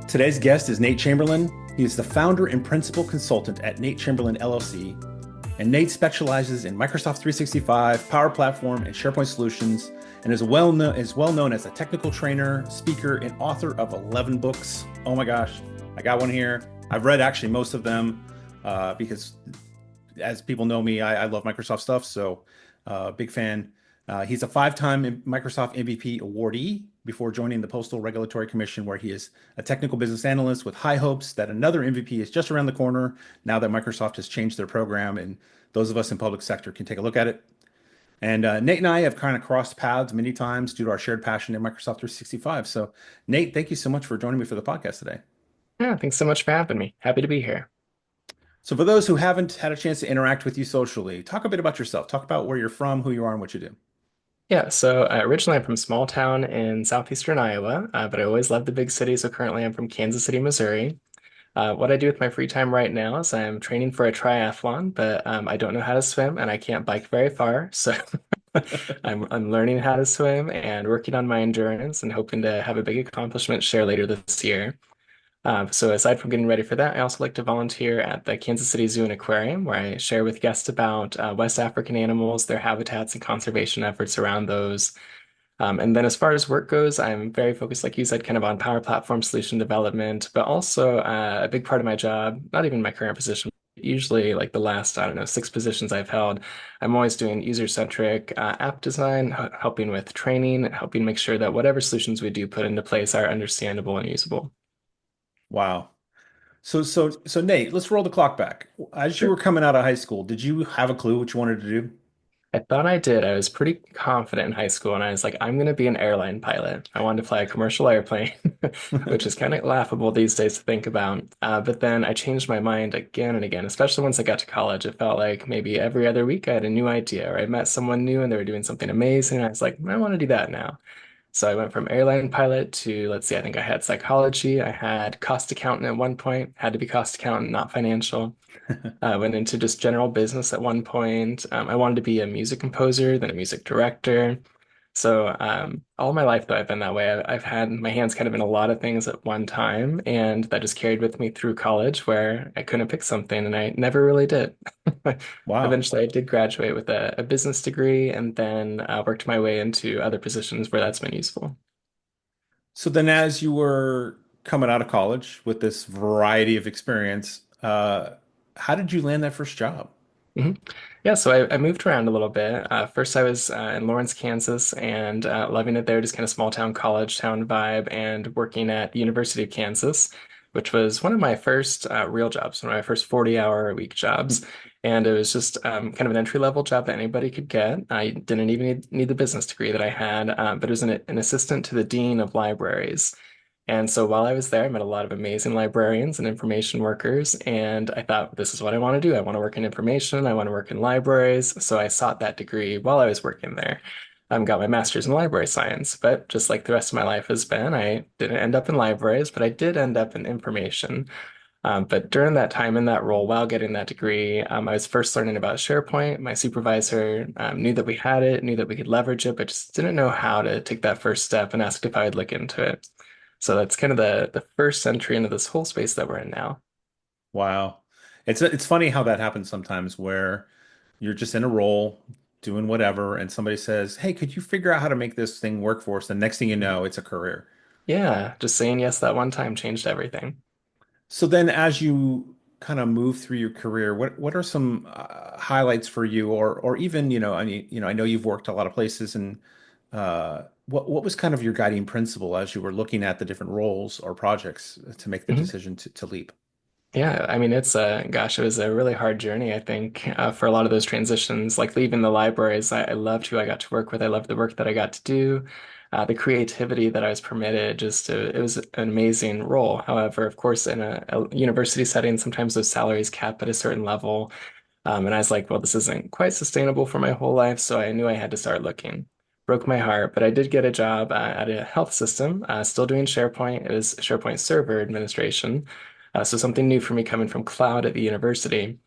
Today's guest is Nate Chamberlain. He is the founder and principal consultant at Nate Chamberlain LLC. And Nate specializes in Microsoft 365, Power Platform, and SharePoint solutions, and is well known as a technical trainer, speaker, and author of 11 books. Oh my gosh, I got one here. I've read actually most of them because, as people know me, I love Microsoft stuff. So, big fan. He's a five-time Microsoft MVP awardee before joining the Postal Regulatory Commission, where he is a technical business analyst with high hopes that another MVP is just around the corner now that Microsoft has changed their program, and those of us in public sector can take a look at it. And Nate and I have kind of crossed paths many times due to our shared passion in Microsoft 365. So, Nate, thank you so much for joining me for the podcast today. Yeah, thanks so much for having me. Happy to be here. So, for those who haven't had a chance to interact with you socially, talk a bit about yourself. Talk about where you're from, who you are, and what you do. Yeah, so originally I'm from a small town in southeastern Iowa, but I always loved the big city. So currently I'm from Kansas City, Missouri. What I do with my free time right now is I'm training for a triathlon, but I don't know how to swim and I can't bike very far. So I'm learning how to swim and working on my endurance and hoping to have a big accomplishment share later this year. So aside from getting ready for that, I also like to volunteer at the Kansas City Zoo and Aquarium, where I share with guests about West African animals, their habitats, and conservation efforts around those. And then as far as work goes, I'm very focused, like you said, kind of on Power Platform solution development, but also a big part of my job, not even my current position, usually like the last, I don't know, six positions I've held, I'm always doing user-centric app design, helping with training, helping make sure that whatever solutions we do put into place are understandable and usable. Wow. So Nate, let's roll the clock back. As you Sure. were coming out of high school, did you have a clue what you wanted to do? I thought I did. I was pretty confident in high school, and I was like, I'm going to be an airline pilot. I wanted to fly a commercial airplane, which is kind of laughable these days to think about. But then I changed my mind again and again, especially once I got to college. It felt like maybe every other week I had a new idea, or I met someone new and they were doing something amazing. And I was like, I want to do that now. So I went from airline pilot to, let's see, I think I had psychology. I had cost accountant at one point, had to be cost accountant, not financial. I went into just general business at one point. I wanted to be a music composer, then a music director. So all my life, though, I've been that way. I've had my hands kind of in a lot of things at one time, and that just carried with me through college, where I couldn't pick something, and I never really did. Wow. Eventually, I did graduate with a business degree, and then worked my way into other positions where that's been useful. So then as you were coming out of college with this variety of experience, how did you land that first job? hmm Yeah, so I moved around a little bit. First, I was in Lawrence, Kansas, and loving it there, just kind of small town, college town vibe, and working at the University of Kansas, which was one of my first real jobs, one of my first 40-hour-a-week jobs. And it was just kind of an entry-level job that anybody could get. I didn't even need the business degree that I had, but it was an assistant to the dean of libraries. And so while I was there, I met a lot of amazing librarians and information workers. And I thought, this is what I want to do. I want to work in information. I want to work in libraries. So I sought that degree while I was working there. Got my master's in library science. But just like the rest of my life has been, I didn't end up in libraries, but I did end up in information. But during that time in that role, while getting that degree, I was first learning about SharePoint. My supervisor knew that we had it, knew that we could leverage it, but just didn't know how to take that first step and asked if I would look into it. So that's kind of the first entry into this whole space that we're in now. Wow. It's funny how that happens sometimes where you're just in a role doing whatever and somebody says, "Hey, could you figure out how to make this thing work for us?" The next thing you know, it's a career. Yeah, just saying yes that one time changed everything. So then as you kind of move through your career, what are some highlights for you or even, I know you've worked a lot of places and what was kind of your guiding principle as you were looking at the different roles or projects to make the Mhm. decision to leap? Yeah, I mean, gosh, it was a really hard journey, I think, for a lot of those transitions, like leaving the libraries. I loved who I got to work with. I loved the work that I got to do, the creativity that I was permitted. It was an amazing role. However, of course, in a university setting, sometimes those salaries cap at a certain level. And I was like, well, this isn't quite sustainable for my whole life. So I knew I had to start looking. Broke my heart, but I did get a job at a health system, still doing SharePoint. It was SharePoint Server Administration. So something new for me coming from cloud at the university.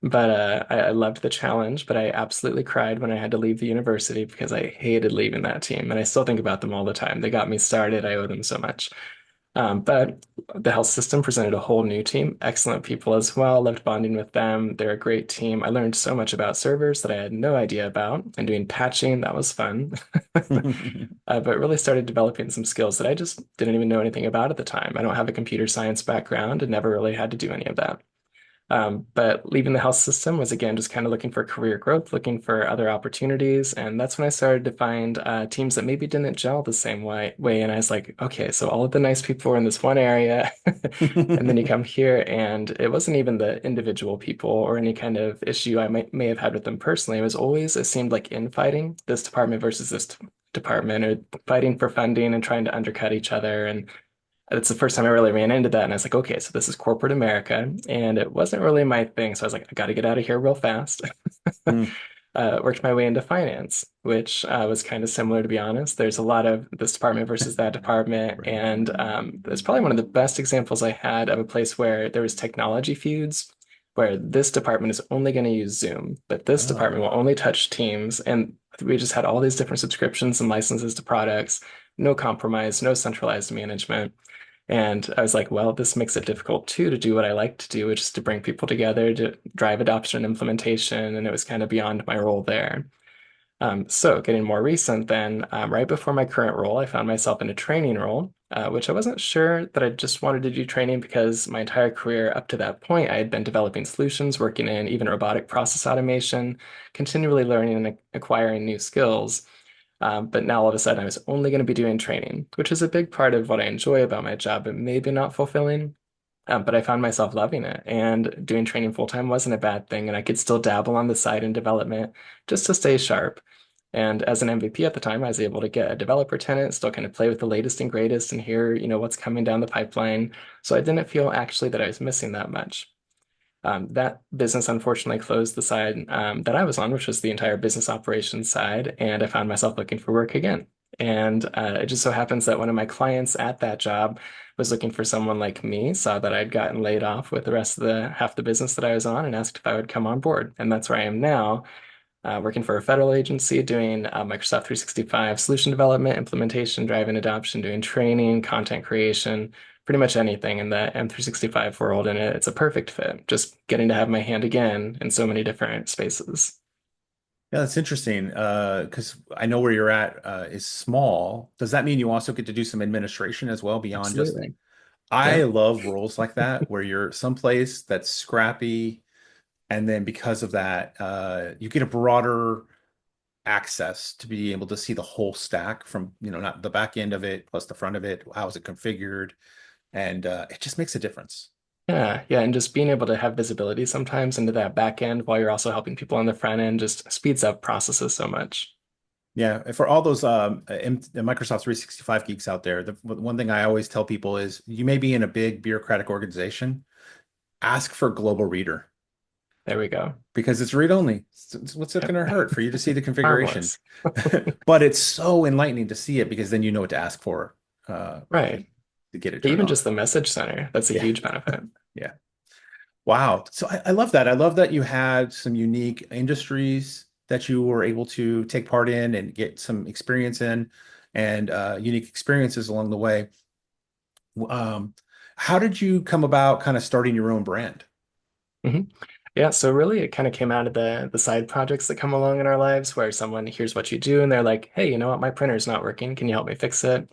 But I loved the challenge, but I absolutely cried when I had to leave the university because I hated leaving that team. And I still think about them all the time. They got me started. I owe them so much. But the health system presented a whole new team, excellent people as well. Loved bonding with them. They're a great team. I learned so much about servers that I had no idea about, and doing patching, that was fun. But really started developing some skills that I just didn't even know anything about at the time. I don't have a computer science background and never really had to do any of that. But leaving the health system was again just kind of looking for career growth, looking for other opportunities. And that's when I started to find teams that maybe didn't gel the same way. And I was like, okay, so all of the nice people are in this one area. And then you come here, and it wasn't even the individual people or any kind of issue I may have had with them personally. It was always, it seemed like infighting, this department versus this department, or fighting for funding and trying to undercut each other. And it's the first time I really ran into that. And I was like, okay, so this is corporate America. And it wasn't really my thing. So I was like, I got to get out of here real fast. Mm. Worked my way into finance, which was kind of similar, to be honest. There's a lot of this department versus that department. Right. And it's probably one of the best examples I had of a place where there was technology feuds, where this department is only going to use Zoom, but this Oh. department will only touch Teams. And we just had all these different subscriptions and licenses to products, no compromise, no centralized management. And I was like, well, this makes it difficult too to do what I like to do, which is to bring people together to drive adoption and implementation. And it was kind of beyond my role there. So getting more recent then, right before my current role, I found myself in a training role, which I wasn't sure that I just wanted to do training because my entire career up to that point, I had been developing solutions, working in even robotic process automation, continually learning and acquiring new skills. But now all of a sudden I was only going to be doing training, which is a big part of what I enjoy about my job, but maybe not fulfilling. But I found myself loving it, and doing training full time wasn't a bad thing. And I could still dabble on the side in development just to stay sharp. And as an MVP at the time, I was able to get a developer tenant, still kind of play with the latest and greatest and hear, what's coming down the pipeline. So I didn't feel actually that I was missing that much. That business unfortunately closed the side that I was on, which was the entire business operations side, and I found myself looking for work again. And it just so happens that one of my clients at that job was looking for someone like me, saw that I'd gotten laid off with the rest of the half the business that I was on, and asked if I would come on board. And that's where I am now, working for a federal agency, doing Microsoft 365 solution development, implementation, driving adoption, doing training, content creation, pretty much anything in the M365 world. And it's a perfect fit, just getting to have my hand again in so many different spaces. Yeah, that's interesting. Because I know where you're at is small. Does that mean you also get to do some administration as well beyond just? Absolutely. I Yeah. love roles like that where you're someplace that's scrappy, and then because of that, you get a broader access to be able to see the whole stack from, not the back end of it plus the front of it. How is it configured? And it just makes a difference. Yeah. Yeah. And just being able to have visibility sometimes into that back end while you're also helping people on the front end just speeds up processes so much. Yeah, and for all those Microsoft 365 geeks out there, the one thing I always tell people is you may be in a big bureaucratic organization, ask for global reader There we go. because it's read only. What's it Yep. going to hurt for you to see the configuration? Harmless. But it's so enlightening to see it because then you know what to ask for Right. to get it turned Even on. just the message center, that's a Yeah, huge benefit. yeah. Wow. So I love that. I love that you had some unique industries that you were able to take part in and get some experience in and unique experiences along the way. Um, how did you come about kind of starting your own brand? hmm Yeah, so really it kind of came out of the side projects that come along in our lives where someone hears what you do and they're like, hey, you know what, my printer's not working. Can you help me fix it?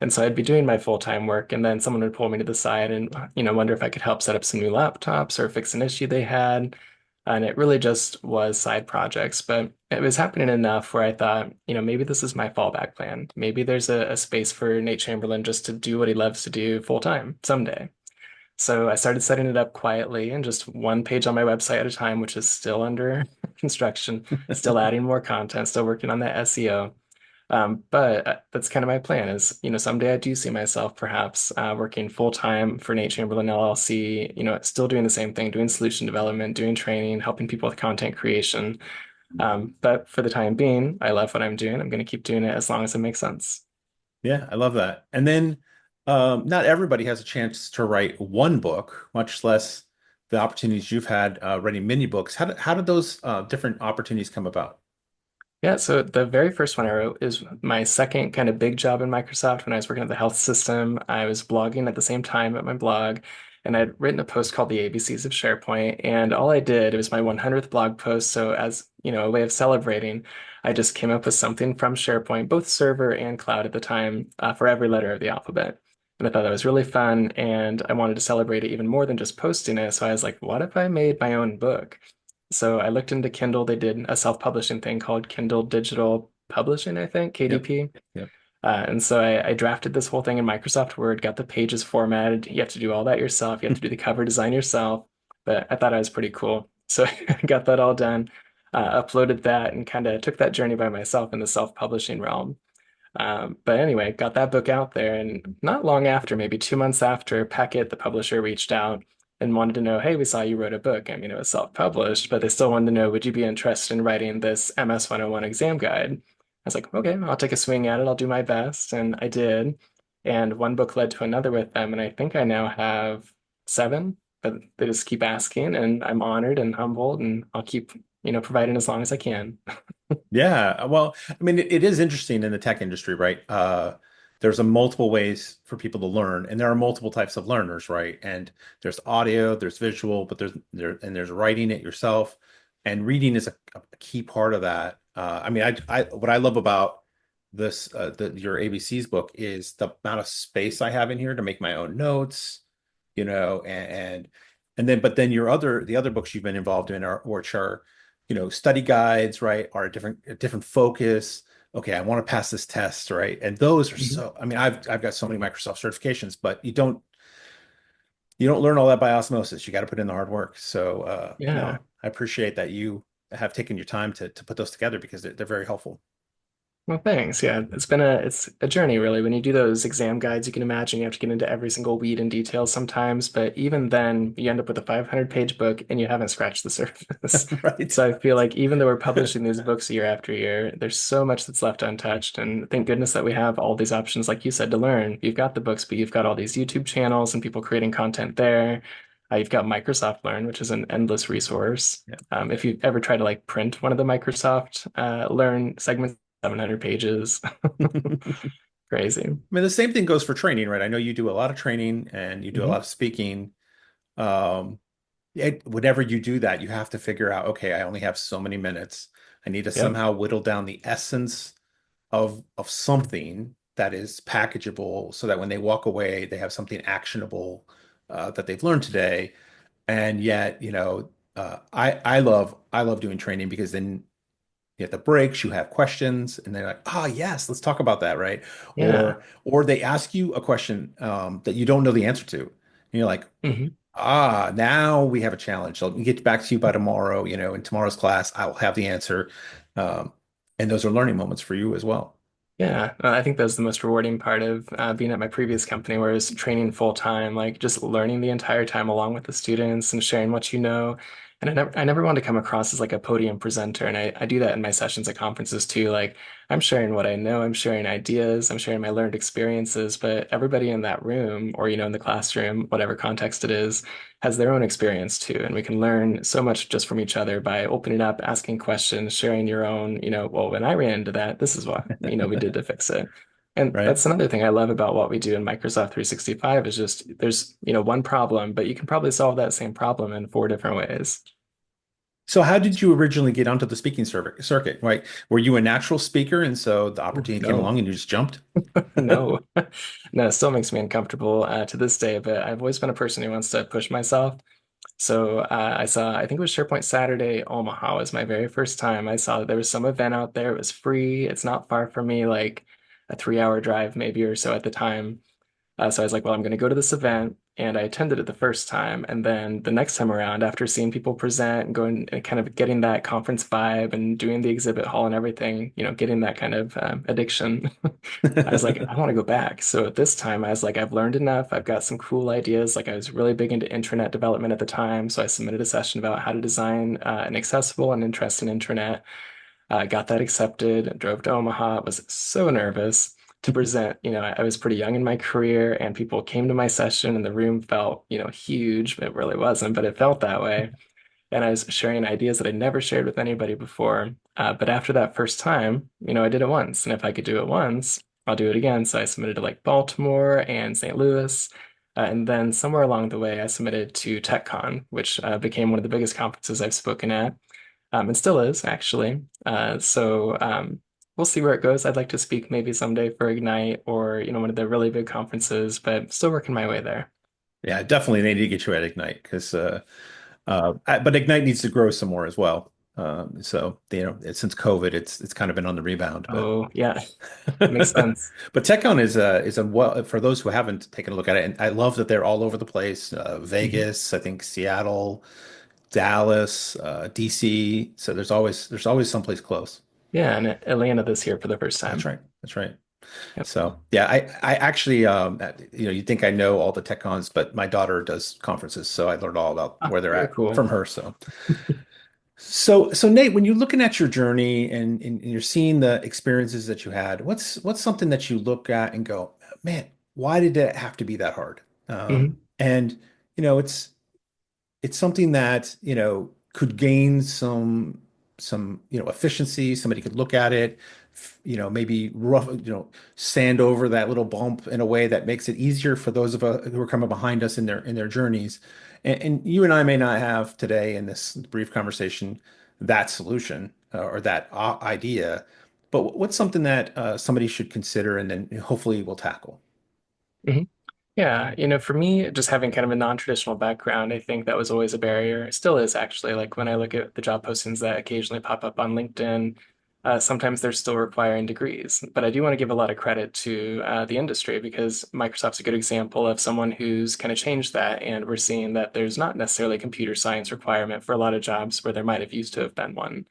And so I'd be doing my full-time work and then someone would pull me to the side and, wonder if I could help set up some new laptops or fix an issue they had. And it really just was side projects, but it was happening enough where I thought, maybe this is my fallback plan. Maybe there's a space for Nate Chamberlain just to do what he loves to do full time someday. So I started setting it up quietly and just one page on my website at a time, which is still under construction, still adding more content, still working on that SEO. But that's kind of my plan is, someday I do see myself perhaps working full time for Nate Chamberlain LLC, still doing the same thing, doing solution development, doing training, helping people with content creation. But for the time being, I love what I'm doing. I'm going to keep doing it as long as it makes sense. Yeah, I love that. And then not everybody has a chance to write one book, much less the opportunities you've had writing many books. How did those different opportunities come about? Yeah, so the very first one I wrote is my second kind of big job in Microsoft when I was working at the health system. I was blogging at the same time at my blog, and I'd written a post called The ABCs of SharePoint. And all I did, it was my 100th blog post. So as, a way of celebrating, I just came up with something from SharePoint, both server and cloud at the time, for every letter of the alphabet. And I thought that was really fun, and I wanted to celebrate it even more than just posting it. So I was like, what if I made my own book? So I looked into Kindle. They did a self-publishing thing called Kindle Digital Publishing, I think, Yep. KDP. Yep. And so I drafted this whole thing in Microsoft Word, got the pages formatted. You have to do all that yourself. You have to do the cover design yourself. But I thought I was pretty cool. So I got that all done, uploaded that, and kind of took that journey by myself in the self-publishing realm. But anyway, got that book out there, and not long after, maybe 2 months after, Packet, the publisher, reached out and wanted to know, hey, we saw you wrote a book. I mean, it was self-published, but they still wanted to know, would you be interested in writing this MS 101 exam guide? I was like, okay, I'll take a swing at it. I'll do my best. And I did. And one book led to another with them. And I think I now have seven, but they just keep asking, and I'm honored and humbled, and I'll keep, providing as long as I can. Yeah, well, I mean, it is interesting in the tech industry, right? There's a multiple ways for people to learn, and there are multiple types of learners, right? And there's audio, there's visual, but there's writing it yourself, and reading is a key part of that. I mean, what I love about your ABC's book is the amount of space I have in here to make my own notes, and then but then the other books you've been involved in are which are study guides, right, are a different focus. Okay, I want to pass this test, right? And those are Mhm. so, I mean, I've got so many Microsoft certifications, but you don't learn all that by osmosis. You got to put in the hard work. So Yeah. no, I appreciate that you have taken your time to put those together because they're very helpful. Well, thanks. Yeah, it's a journey really. When you do those exam guides, you can imagine you have to get into every single weed and detail sometimes, but even then, you end up with a 500-page book and you haven't scratched the surface. Right. So I feel like even though we're publishing these books year after year, there's so much that's left untouched. And thank goodness that we have all these options, like you said, to learn. You've got the books, but you've got all these YouTube channels and people creating content there. You've got Microsoft Learn, which is an endless resource. Yeah. If you ever try to like print one of the Microsoft Learn segments, 700 pages. I Crazy. mean, the same thing goes for training, right? I know you do a lot of training and you do a Hmm. lot of speaking. Um, whenever you do that, you have to figure out, okay, I only have so many minutes. I need to Yep. somehow whittle down the essence of something that is packageable so that when they walk away, they have something actionable that they've learned today. And yet, I love doing training because then at the breaks, you have questions, and they're like, "Ah, yes, let's talk about that," right? Yeah. Or they ask you a question that you don't know the answer to, and you're like, Hmm. "Ah, now we have a challenge. So let me get back to you by tomorrow. In tomorrow's class, I will have the answer." Um, and those are learning moments for you as well. Yeah, I think that's the most rewarding part of being at my previous company, where I was training full time, like just learning the entire time along with the students and sharing what you know. And I never wanted to come across as like a podium presenter. And I do that in my sessions at conferences too. Like I'm sharing what I know, I'm sharing ideas, I'm sharing my learned experiences, but everybody in that room or, in the classroom, whatever context it is, has their own experience too. And we can learn so much just from each other by opening up, asking questions, sharing your own, well, when I ran into that, this is what, we did to fix it. And Right? that's another thing I love about what we do in Microsoft 365 is just there's, one problem, but you can probably solve that same problem in four different ways. So how did you originally get onto the speaking circuit, right? Were you a natural speaker and so the Ooh, opportunity came no, along and you just jumped? no, no, it still makes me uncomfortable to this day, but I've always been a person who wants to push myself. So I think it was SharePoint Saturday Omaha was my very first time. I saw that there was some event out there. It was free. It's not far from me, like a 3-hour drive maybe or so at the time. So I was like, well, I'm going to go to this event. And I attended it the first time. And then the next time around, after seeing people present and going and kind of getting that conference vibe and doing the exhibit hall and everything, getting that kind of addiction, I was like, I want to go back. So at this time, I was like, I've learned enough. I've got some cool ideas. Like I was really big into intranet development at the time. So I submitted a session about how to design an accessible and interesting intranet. Got that accepted, drove to Omaha, was so nervous to present. I was pretty young in my career, and people came to my session, and the room felt, huge. It really wasn't, but it felt that way. and I was sharing ideas that I never shared with anybody before. But after that first time, I did it once, and if I could do it once, I'll do it again. So I submitted to like Baltimore and St. Louis. And then somewhere along the way, I submitted to TechCon, which became one of the biggest conferences I've spoken at, and still is actually. We'll see where it goes. I'd like to speak maybe someday for Ignite or, one of the really big conferences, but still working my way there. Yeah, definitely they need to get you at Ignite because but Ignite needs to grow some more as well. Since COVID, it's kind of been on the rebound, but Oh, yeah, makes sense. but TechCon is a well for those who haven't taken a look at it, and I love that they're all over the place. Mhm. Vegas, I think Seattle, Dallas, DC. So there's always someplace close. Yeah, and Atlanta this year for the first That's time. right. That's right. Yep. So yeah, I actually you'd think I know all the tech cons, but my daughter does conferences, so I learned all about Ah, where they're very at cool. from her. So Nate, when you're looking at your journey and you're seeing the experiences that you had, what's something that you look at and go, man, why did it have to be that hard? Mhm. And it's something that could gain some efficiency. Somebody could look at it, maybe rough, sand over that little bump in a way that makes it easier for those of us who are coming behind us in their journeys. And you and I may not have today in this brief conversation that solution or that idea, but what's something that somebody should consider and then hopefully will tackle? Mhm. Yeah, for me, just having kind of a non-traditional background, I think that was always a barrier. It still is actually. Like when I look at the job postings that occasionally pop up on LinkedIn, sometimes they're still requiring degrees. But I do want to give a lot of credit to the industry because Microsoft's a good example of someone who's kind of changed that. And we're seeing that there's not necessarily a computer science requirement for a lot of jobs where there might have used to have been one.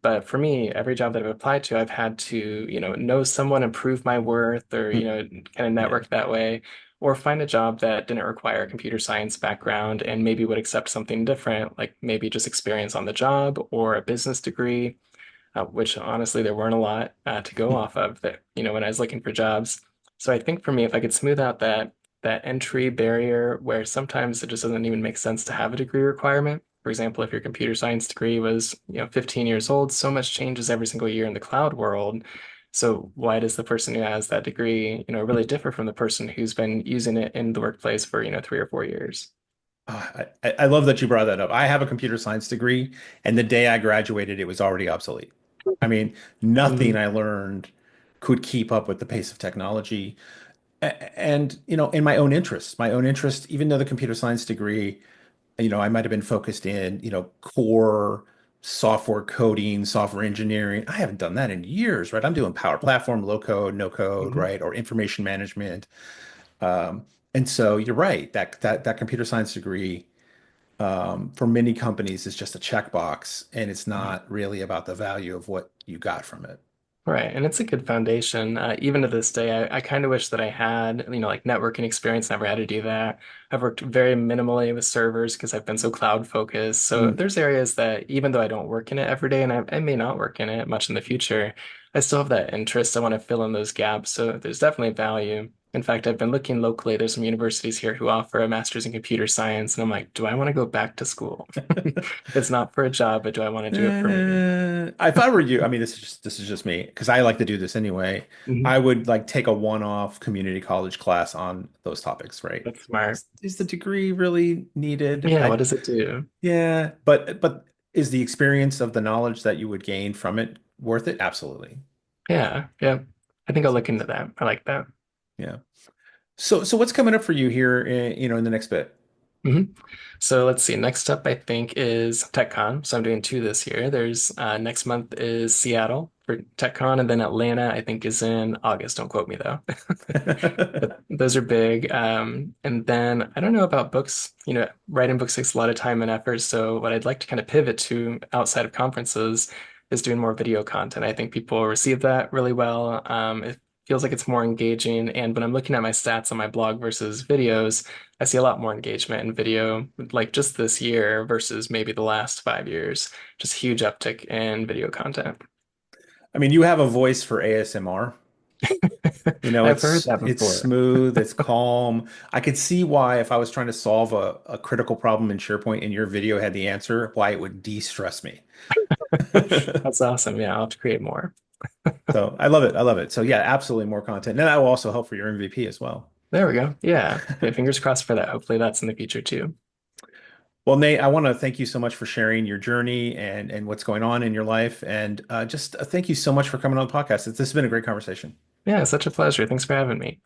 But for me, every job that I've applied to, I've had to, know someone, improve my worth, or, Hmm. kind of Yeah. network that way, or find a job that didn't require a computer science background and maybe would accept something different, like maybe just experience on the job or a business degree, which honestly, there weren't a lot to go off of that, when I was looking for jobs. So I think for me, if I could smooth out that entry barrier where sometimes it just doesn't even make sense to have a degree requirement. For example, if your computer science degree was, 15 years old, so much changes every single year in the cloud world. So why does the person who has that degree, really differ from the person who's been using it in the workplace for, 3 or 4 years? I love that you brought that up. I have a computer science degree, and the day I graduated, it was already obsolete. I mean, nothing Mhm. I learned could keep up with the pace of technology. And, in my own interest, even though the computer science degree, I might have been focused in, core software coding, software engineering. I haven't done that in years, right? I'm doing Power Platform, low code, no code, Mhm. right? Or information management. Um, and so you're right, that computer science degree for many companies is just a checkbox, and it's not really about the value of what you got from it. Right, and it's a good foundation. Even to this day, I kind of wish that I had, like networking experience, never had to do that. I've worked very minimally with servers because I've been so cloud focused. So Mm. there's areas that even though I don't work in it every day and I may not work in it much in the future, I still have that interest. I want to fill in those gaps. So there's definitely value. In fact, I've been looking locally. There's some universities here who offer a master's in computer science, and I'm like, do I want to go back to school? It's not for a job, but do I want to do it for me? If I were you, I mean, this is just me because I like to do this anyway. Mhm. I would like take a one-off community college class on those topics, right? That's smart. Is the degree really needed? Yeah, what does it do? Yeah, but is the experience of the knowledge that you would gain from it worth it? Absolutely. Yeah, yeah. I think I'll look into that. I like that. Yeah. So what's coming up for you here in the next bit? hmm So let's see. Next up, I think, is TechCon. So I'm doing two this year. There's next month is Seattle for TechCon, and then Atlanta, I think, is in August. Don't quote me though. But those are big. And then I don't know about books. Writing books takes a lot of time and effort. So what I'd like to kind of pivot to outside of conferences is doing more video content. I think people receive that really well. It feels like it's more engaging. And when I'm looking at my stats on my blog versus videos, I see a lot more engagement in video, like just this year versus maybe the last 5 years. Just huge uptick in video content. I mean, you have a voice for ASMR. You know, I've heard that it's before. smooth, it's calm. I could see why if I was trying to solve a critical problem in SharePoint and your video had the answer, why it would de-stress me. That's awesome. Yeah, I'll have to create more. So I love it. I love it. So yeah, absolutely more content. And that will also help for your MVP as well. There we go. Yeah. Yeah, fingers crossed for that. Hopefully that's in the future too. Well, Nate, I want to thank you so much for sharing your journey and what's going on in your life. And just thank you so much for coming on the podcast. This has been a great conversation. Yeah, such a pleasure. Thanks for having me.